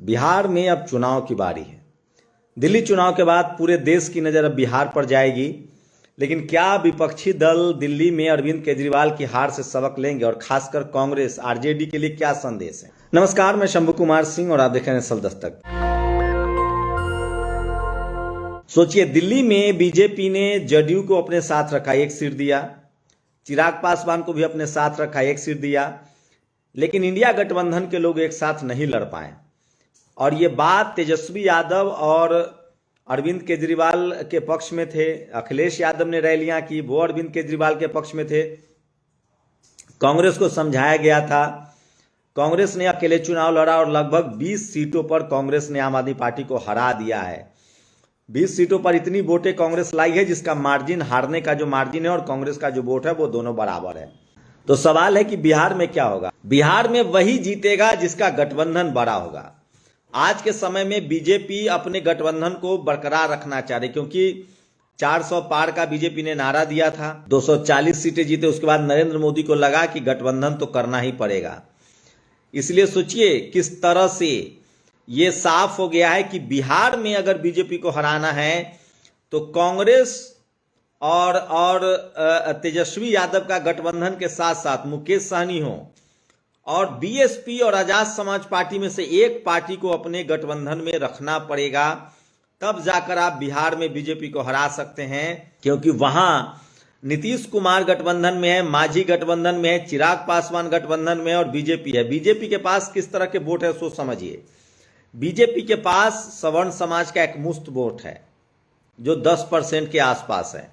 बिहार में अब चुनाव की बारी है। दिल्ली चुनाव के बाद पूरे देश की नज़र अब बिहार पर जाएगी। लेकिन क्या विपक्षी दल दिल्ली में अरविंद केजरीवाल की हार से सबक लेंगे और खासकर कांग्रेस आरजेडी के लिए क्या संदेश है? नमस्कार, मैं शंभू कुमार सिंह और आप देख रहे हैं सल दस्तक। सोचिए, दिल्ली में बीजेपी ने जदयू को अपने साथ रखा, एक सीट दिया, चिराग पासवान को भी अपने साथ रखा, एक सीट दिया, लेकिन इंडिया गठबंधन के लोग एक साथ नहीं लड़ पाए। और ये बात तेजस्वी यादव और अरविंद केजरीवाल के पक्ष में थे। अखिलेश यादव ने रैलियां की, वो अरविंद केजरीवाल के पक्ष में थे। कांग्रेस को समझाया गया था। कांग्रेस ने अकेले चुनाव लड़ा और लगभग 20 सीटों पर कांग्रेस ने आम आदमी पार्टी को हरा दिया है। 20 सीटों पर इतनी वोटें कांग्रेस लाई है जिसका मार्जिन, हारने का जो मार्जिन है और कांग्रेस का जो वोट है वो दोनों बराबर है। तो सवाल है कि बिहार में क्या होगा? बिहार में वही जीतेगा जिसका गठबंधन बड़ा होगा। आज के समय में बीजेपी अपने गठबंधन को बरकरार रखना चाह रही, क्योंकि 400 पार का बीजेपी ने नारा दिया था, 240 सीटें जीते। उसके बाद नरेंद्र मोदी को लगा कि गठबंधन तो करना ही पड़ेगा। इसलिए सोचिए किस तरह से ये साफ हो गया है कि बिहार में अगर बीजेपी को हराना है तो कांग्रेस और तेजस्वी यादव का गठबंधन के साथ साथ मुकेश सहनी हो और बीएसपी और आजाद समाज पार्टी में से एक पार्टी को अपने गठबंधन में रखना पड़ेगा। तब जाकर आप बिहार में बीजेपी को हरा सकते हैं, क्योंकि वहां नीतीश कुमार गठबंधन में है, मांझी गठबंधन में है, चिराग पासवान गठबंधन में और बीजेपी है। बीजेपी के पास किस तरह के वोट है सो समझिए। बीजेपी के पास सवर्ण समाज का एक मुश्त वोट है जो 10% के आसपास है।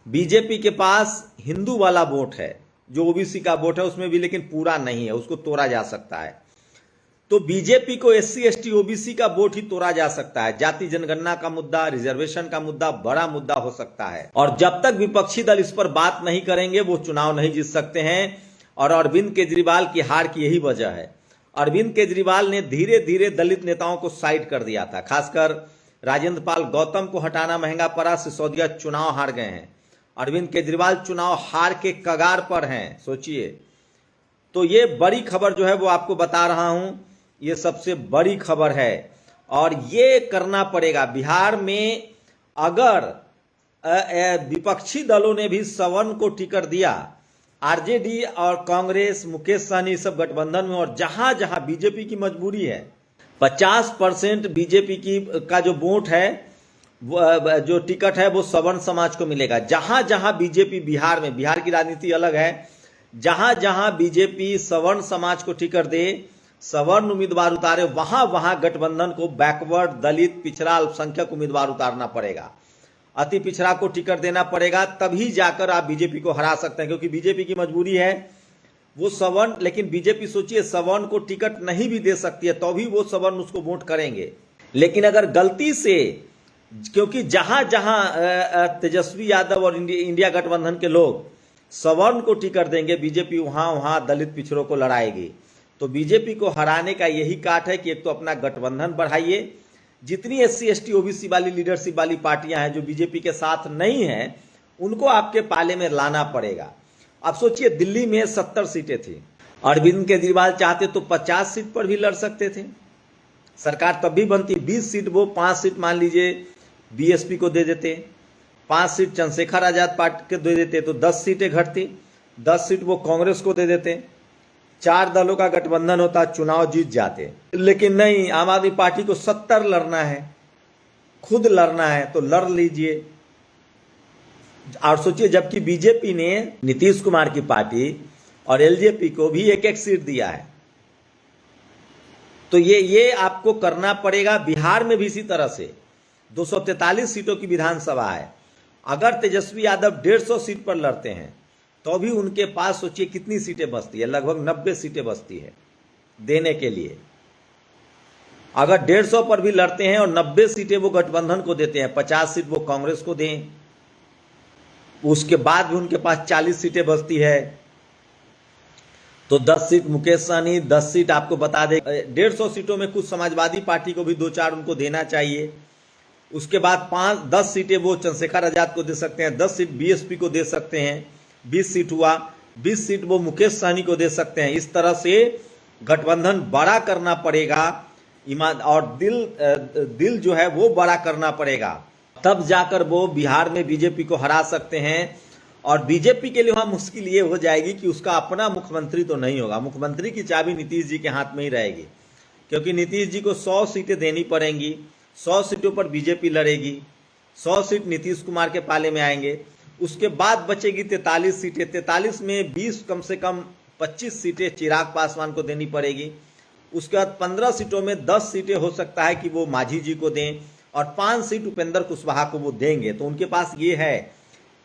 बीजेपी के पास हिंदू वाला वोट है जो ओबीसी का वोट है, उसमें भी लेकिन पूरा नहीं है, उसको तोड़ा जा सकता है। तो बीजेपी को एससी एसटी ओबीसी का वोट ही तोड़ा जा सकता है। जाति जनगणना का मुद्दा, रिजर्वेशन का मुद्दा बड़ा मुद्दा हो सकता है। और जब तक विपक्षी दल इस पर बात नहीं करेंगे वो चुनाव नहीं जीत सकते हैं। और अरविंद केजरीवाल की हार की यही वजह है। अरविंद केजरीवाल ने धीरे धीरे दलित नेताओं को साइड कर दिया था। खासकर राजेंद्र पाल गौतम को हटाना महंगा पड़ा। सिसोदिया चुनाव हार गए हैं। अरविंद केजरीवाल चुनाव हार के कगार पर हैं, सोचिए। तो ये बड़ी खबर जो है वो आपको बता रहा हूं, ये सबसे बड़ी खबर है। और ये करना पड़ेगा बिहार में। अगर विपक्षी दलों ने भी सवर्ण को टिकट दिया, आरजेडी और कांग्रेस, मुकेश सहनी सब गठबंधन में, और जहां जहां बीजेपी की मजबूरी है, 50% बीजेपी की का जो वोट है, जो टिकट है वो सवर्ण समाज को मिलेगा। जहां जहां बीजेपी बिहार में, बिहार की राजनीति अलग है, जहां जहां बीजेपी सवर्ण समाज को टिकट दे, सवर्ण उम्मीदवार उतारे, वहां वहां गठबंधन को बैकवर्ड, दलित, पिछड़ा, अल्पसंख्यक उम्मीदवार उतारना पड़ेगा, अति पिछड़ा को टिकट देना पड़ेगा। तभी जाकर आप बीजेपी को हरा सकते हैं, क्योंकि बीजेपी की मजबूरी है वो सवर्ण। लेकिन बीजेपी सोचिए, सवर्ण को टिकट नहीं भी दे सकती है तो भी वो सवर्ण उसको वोट करेंगे। लेकिन अगर गलती से, क्योंकि जहां जहां तेजस्वी यादव और इंडिया गठबंधन के लोग सवर्ण को टिकट देंगे, बीजेपी वहां वहां दलित पिछड़ों को लड़ाएगी। तो बीजेपी को हराने का यही काट है कि एक तो अपना गठबंधन बढ़ाइए। जितनी एससी एसटी ओबीसी वाली लीडरशिप वाली पार्टियां हैं जो बीजेपी के साथ नहीं हैं, उनको आपके पाले में लाना पड़ेगा। अब सोचिए, दिल्ली में 70 सीटें थी। अरविंद केजरीवाल चाहते तो 50 सीट पर भी लड़ सकते थे, सरकार तब भी बनती। 20 सीट वो, 5 सीट मान लीजिए बीएसपी को दे देते, 5 सीट चंद्रशेखर आजाद पार्टी को दे देते तो 10 सीटें घटती। 10 सीट वो कांग्रेस को दे देते, 4 दलों का गठबंधन होता, चुनाव जीत जाते। लेकिन नहीं, आम आदमी पार्टी को 70 लड़ना है, खुद लड़ना है तो लड़ लीजिए। और सोचिए, जबकि बीजेपी ने नीतीश कुमार की पार्टी और एलजेपी को भी एक एक सीट दिया है। तो ये आपको करना पड़ेगा। बिहार में भी इसी तरह से 243 सीटों की विधानसभा है। अगर तेजस्वी यादव 150 सीट पर लड़ते हैं तो भी उनके पास सोचिए कितनी सीटें बचती है, लगभग 90 सीटें बचती है देने के लिए। अगर 150 पर भी लड़ते हैं और 90 सीटें वो गठबंधन को देते हैं, 50 सीट वो कांग्रेस को दें, उसके बाद भी उनके पास 40 सीटें बचती है। तो 10 सीट मुकेश सहनी, 10 सीट आपको बता दें, 150 सीटों में कुछ समाजवादी पार्टी को भी 2-4 उनको देना चाहिए। उसके बाद 10 सीटें वो चंद्रशेखर आजाद को दे सकते हैं, 10 सीट बीएसपी को दे सकते हैं, 20 सीट हुआ, 20 सीट वो मुकेश सहनी को दे सकते हैं। इस तरह से गठबंधन बड़ा करना पड़ेगा। ईमान और दिल जो है वो बड़ा करना पड़ेगा, तब जाकर वो बिहार में बीजेपी को हरा सकते हैं। और बीजेपी के लिए वहां मुश्किल ये हो जाएगी कि उसका अपना मुख्यमंत्री तो नहीं होगा, मुख्यमंत्री की चाबी नीतीश जी के हाथ में ही रहेगी, क्योंकि नीतीश जी को 100 सीटें देनी पड़ेंगी, 100 सीटों पर बीजेपी लड़ेगी, 100 सीट नीतीश कुमार के पाले में आएंगे। उसके बाद बचेगी 43 सीटें, 43 में 20 कम से कम 25 सीटें चिराग पासवान को देनी पड़ेगी। उसके बाद 15 सीटों में 10 सीटें हो सकता है कि वो मांझी जी को दें और 5 सीट उपेंद्र कुशवाहा को वो देंगे, तो उनके पास ये है।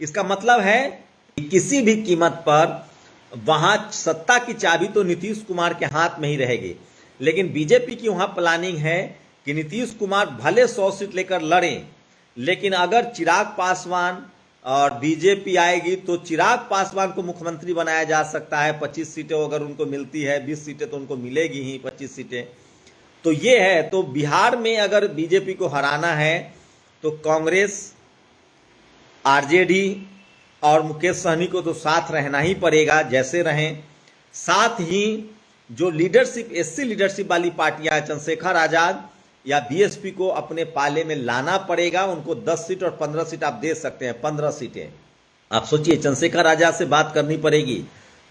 इसका मतलब है कि किसी भी कीमत पर वहां सत्ता की चाबी तो नीतीश कुमार के हाथ में ही रहेगी, लेकिन बीजेपी की वहां प्लानिंग है कि नीतीश कुमार भले 100 सीट लेकर लड़ें, लेकिन अगर चिराग पासवान और बीजेपी आएगी तो चिराग पासवान को मुख्यमंत्री बनाया जा सकता है। 25 सीटें अगर उनको मिलती है, 20 सीटें तो उनको मिलेगी ही, 25 सीटें तो ये है। तो बिहार में अगर बीजेपी को हराना है तो कांग्रेस, आरजेडी और मुकेश सहनी को तो साथ रहना ही पड़ेगा, जैसे रहें। साथ ही जो लीडरशिप, एससी लीडरशिप वाली पार्टियां, चंद्रशेखर आजाद या बीएसपी को अपने पाले में लाना पड़ेगा। उनको 10 सीट और 15 सीट आप दे सकते हैं, 15 सीटें। आप सोचिए, चंद्रशेखर आजाद से बात करनी पड़ेगी,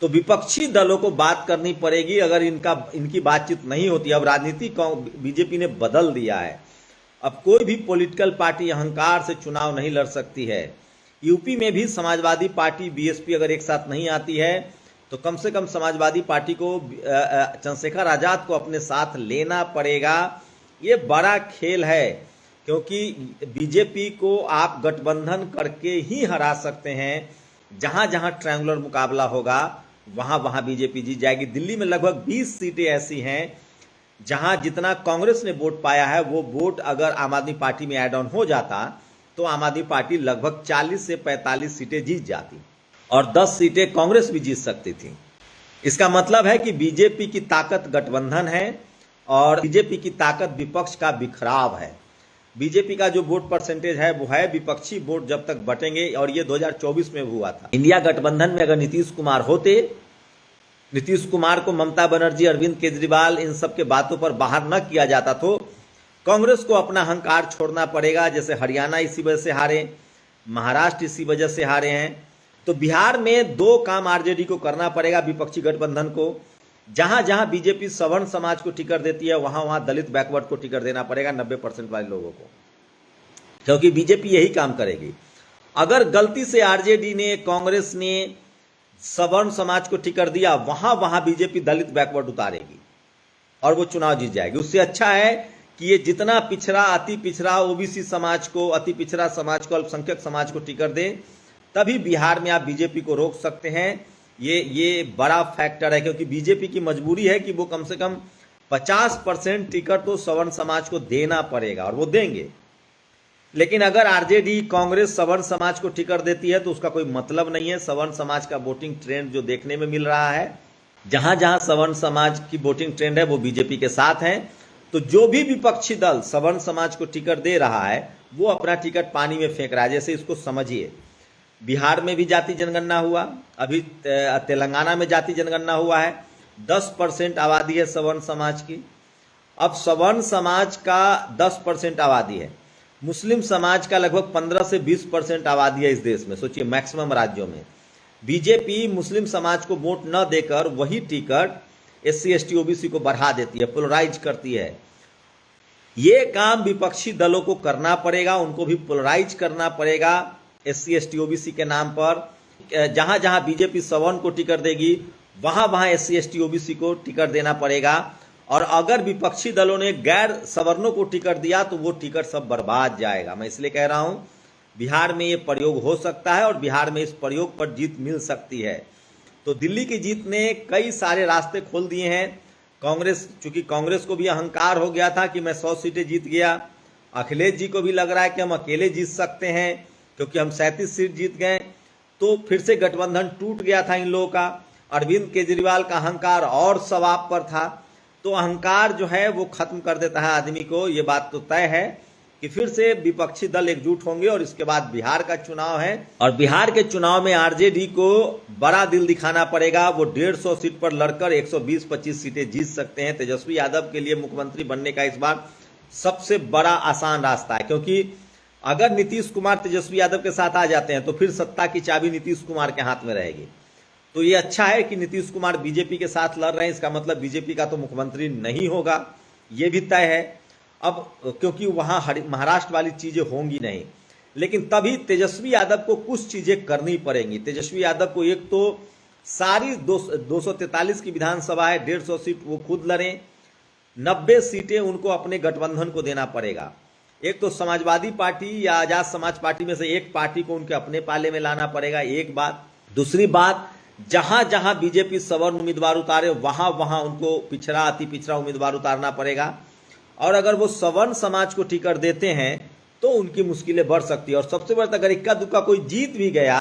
तो विपक्षी दलों को बात करनी पड़ेगी। अगर इनकी बातचीत नहीं होती, अब राजनीति बीजेपी ने बदल दिया है, अब कोई भी पॉलिटिकल पार्टी अहंकार से चुनाव नहीं लड़ सकती है। यूपी में भी समाजवादी पार्टी, बीएसपी अगर एक साथ नहीं आती है तो कम से कम समाजवादी पार्टी को, चंद्रशेखर आजाद को अपने साथ लेना पड़ेगा। ये बड़ा खेल है, क्योंकि बीजेपी को आप गठबंधन करके ही हरा सकते हैं। जहां जहां ट्रायंगुलर मुकाबला होगा वहां वहां बीजेपी जीत जाएगी। दिल्ली में लगभग 20 सीटें ऐसी हैं जहां जितना कांग्रेस ने वोट पाया है, वो वोट अगर आम आदमी पार्टी में ऐड ऑन हो जाता तो आम आदमी पार्टी लगभग 40 से 45 सीटें जीत जाती और 10 सीटें कांग्रेस भी जीत सकती थी। इसका मतलब है कि बीजेपी की ताकत गठबंधन है और बीजेपी की ताकत विपक्ष का बिखराव है। बीजेपी का जो वोट परसेंटेज है वो है, विपक्षी वोट जब तक बटेंगे, और ये 2024 में हुआ था। इंडिया गठबंधन में अगर नीतीश कुमार होते, नीतीश कुमार को ममता बनर्जी, अरविंद केजरीवाल, इन सब के बातों पर बाहर न किया जाता तो कांग्रेस को अपना अहंकार छोड़ना पड़ेगा। जैसे हरियाणा इसी वजह से हारे, महाराष्ट्र इसी वजह से हारे हैं। तो बिहार में 2 काम आरजेडी को करना पड़ेगा, विपक्षी गठबंधन को। जहां जहां बीजेपी सवर्ण समाज को टिकट देती है वहां वहां दलित बैकवर्ड को टिकट देना पड़ेगा, 90% वाले लोगों को, क्योंकि बीजेपी यही काम करेगी। अगर गलती से आरजेडी ने, कांग्रेस ने सवर्ण समाज को टिकट दिया, वहां वहां बीजेपी दलित बैकवर्ड उतारेगी और वो चुनाव जीत जाएगी। उससे अच्छा है कि ये जितना पिछड़ा, अति पिछड़ा ओबीसी समाज को, अति पिछड़ा समाज को, अल्पसंख्यक समाज को टिकट दे, तभी बिहार में आप बीजेपी को रोक सकते हैं। ये बड़ा फैक्टर है, क्योंकि बीजेपी की मजबूरी है कि वो कम से कम 50% टिकट तो सवर्ण समाज को देना पड़ेगा, और वो देंगे। लेकिन अगर आरजेडी, कांग्रेस सवर्ण समाज को टिकट देती है तो उसका कोई मतलब नहीं है। सवर्ण समाज का वोटिंग ट्रेंड जो देखने में मिल रहा है, जहां जहां सवर्ण समाज की वोटिंग ट्रेंड है वो बीजेपी के साथ है। तो जो भी विपक्षी दल सवर्ण समाज को टिकट दे रहा है वो अपना टिकट पानी में फेंक रहा है। जैसे इसको समझिए, बिहार में भी जाति जनगणना हुआ, अभी तेलंगाना में जाति जनगणना हुआ है, 10% आबादी है सवर्ण समाज की। अब सवर्ण समाज का 10% आबादी है, मुस्लिम समाज का लगभग 15 से 20% आबादी है इस देश में। सोचिए, मैक्सिमम राज्यों में बीजेपी मुस्लिम समाज को वोट न देकर वही टिकट एससी एसटी ओबीसी को बढ़ा देती है, पोलराइज करती है। ये काम विपक्षी दलों को करना पड़ेगा, उनको भी पोलराइज करना पड़ेगा एससी एसटी ओबीसी के नाम पर। जहां जहां बीजेपी सवर्ण को टिकट देगी वहां वहां एससी एसटी ओबीसी को टिकट देना पड़ेगा। और अगर विपक्षी दलों ने गैर सवर्णों को टिकट दिया तो वो टिकट सब बर्बाद जाएगा। मैं इसलिए कह रहा हूं, बिहार में ये प्रयोग हो सकता है और बिहार में इस प्रयोग पर जीत मिल सकती है। तो दिल्ली की जीत ने कई सारे रास्ते खोल दिए हैं। कांग्रेस, चूंकि कांग्रेस को भी अहंकार हो गया था कि मैं 100 सीटें जीत गया, अखिलेश जी को भी लग रहा है कि हम अकेले जीत सकते हैं क्योंकि हम 37 सीट जीत गए। तो फिर से गठबंधन टूट गया था इन लोगों का। अरविंद केजरीवाल का अहंकार और सवाब पर था। तो अहंकार जो है वो खत्म कर देता है आदमी को, ये बात तो तय है। कि फिर से विपक्षी दल एकजुट होंगे और इसके बाद बिहार का चुनाव है और बिहार के चुनाव में आरजेडी को बड़ा दिल दिखाना पड़ेगा। वो 150 सीट पर लड़कर 120-25 सीटें जीत सकते हैं। तेजस्वी यादव के लिए मुख्यमंत्री बनने का इस बार सबसे बड़ा आसान रास्ता है, क्योंकि अगर नीतीश कुमार तेजस्वी यादव के साथ आ जाते हैं तो फिर सत्ता की चाबी नीतीश कुमार के हाथ में रहेगी। तो ये अच्छा है कि नीतीश कुमार बीजेपी के साथ लड़ रहे हैं, इसका मतलब बीजेपी का तो मुख्यमंत्री नहीं होगा, ये भी तय है। अब क्योंकि वहां महाराष्ट्र वाली चीजें होंगी नहीं, लेकिन तभी तेजस्वी यादव को कुछ चीजें करनी पड़ेंगी। तेजस्वी यादव को एक तो सारी 243 की विधानसभा है, 150 सीट वो खुद लड़ें, 90 सीटें उनको अपने गठबंधन को देना पड़ेगा। एक तो समाजवादी पार्टी या आजाद समाज पार्टी में से एक पार्टी को उनके अपने पाले में लाना पड़ेगा, एक बात। दूसरी बात, जहां जहां बीजेपी सवर्ण उम्मीदवार उतारे वहां वहां उनको पिछड़ा अति पिछड़ा उम्मीदवार उतारना पड़ेगा। और अगर वो सवर्ण समाज को टिकट देते हैं तो उनकी मुश्किलें बढ़ सकती है। और सबसे बड़ा, अगर इक्का दुक्का कोई जीत भी गया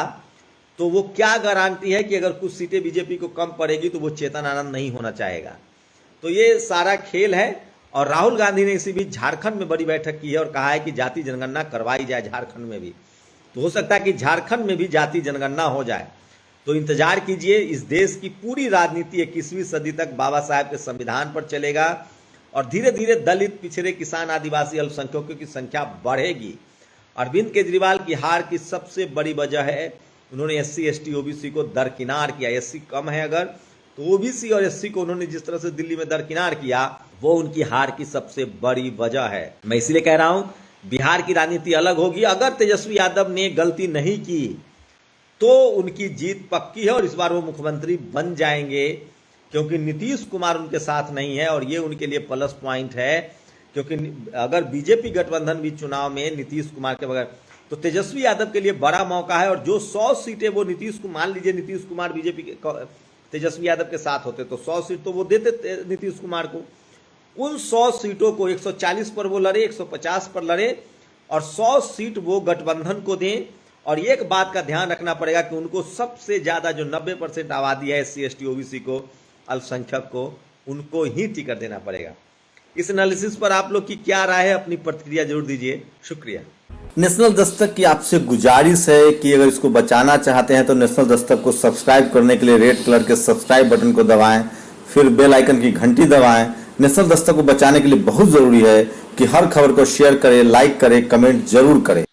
तो वो क्या गारंटी है कि अगर कुछ सीटें बीजेपी को कम पड़ेगी तो वो चेतन आनंद नहीं होना चाहेगा। तो ये सारा खेल है। और राहुल गांधी ने इसी बीच झारखंड में बड़ी बैठक की है और कहा है कि जाति जनगणना करवाई जाए झारखंड में भी। तो हो सकता है कि झारखंड में भी जाति जनगणना हो जाए। तो इंतजार कीजिए। इस देश की पूरी राजनीति 21वीं सदी तक बाबा साहेब के संविधान पर चलेगा और धीरे धीरे दलित, पिछड़े, किसान, आदिवासी, अल्पसंख्यकों की संख्या बढ़ेगी। अरविंद केजरीवाल की हार की सबसे बड़ी वजह है उन्होंने SC, ST, OBC को दरकिनार किया। SC कम है अगर, तो OBC और SC को उन्होंने जिस तरह से दिल्ली में दरकिनार किया, वो उनकी हार की सबसे बड़ी वजह है। मैं इसलिए कह रहा हूं बिहार की राजनीति अलग होगी। अगर तेजस्वी यादव ने गलती नहीं की तो उनकी जीत पक्की है और इस बार वो मुख्यमंत्री बन जाएंगे, क्योंकि नीतीश कुमार उनके साथ नहीं है और ये उनके लिए प्लस पॉइंट है। क्योंकि अगर बीजेपी गठबंधन भी चुनाव में नीतीश कुमार के बगैर, तो तेजस्वी यादव के लिए बड़ा मौका है। और जो 100 सीटें वो नीतीश को, मान लीजिए नीतीश कुमार बीजेपी के तेजस्वी यादव के साथ होते तो 100 सीट तो वो देते नीतीश कुमार को। उन 100 सीटों को 140 पर वो लड़े, 150 पर लड़े और 100 सीट वो गठबंधन को दें। और एक बात का ध्यान रखना पड़ेगा कि उनको सबसे ज्यादा जो 90% आबादी है SC, ST, OBC को, अल्पसंख्यक को, उनको ही टिकट देना पड़ेगा। इस एनालिसिस पर आप लोग की क्या राय है, अपनी प्रतिक्रिया जरूर दीजिए। शुक्रिया। नेशनल दस्तक की आपसे गुजारिश है कि अगर इसको बचाना चाहते हैं तो नेशनल दस्तक को सब्सक्राइब करने के लिए रेड कलर के सब्सक्राइब बटन को दबाएं, फिर बेल आइकन की घंटी दबाएं। नेशनल दस्तक को बचाने के लिए बहुत जरूरी है कि हर खबर को शेयर करें, लाइक करें, कमेंट जरूर करें।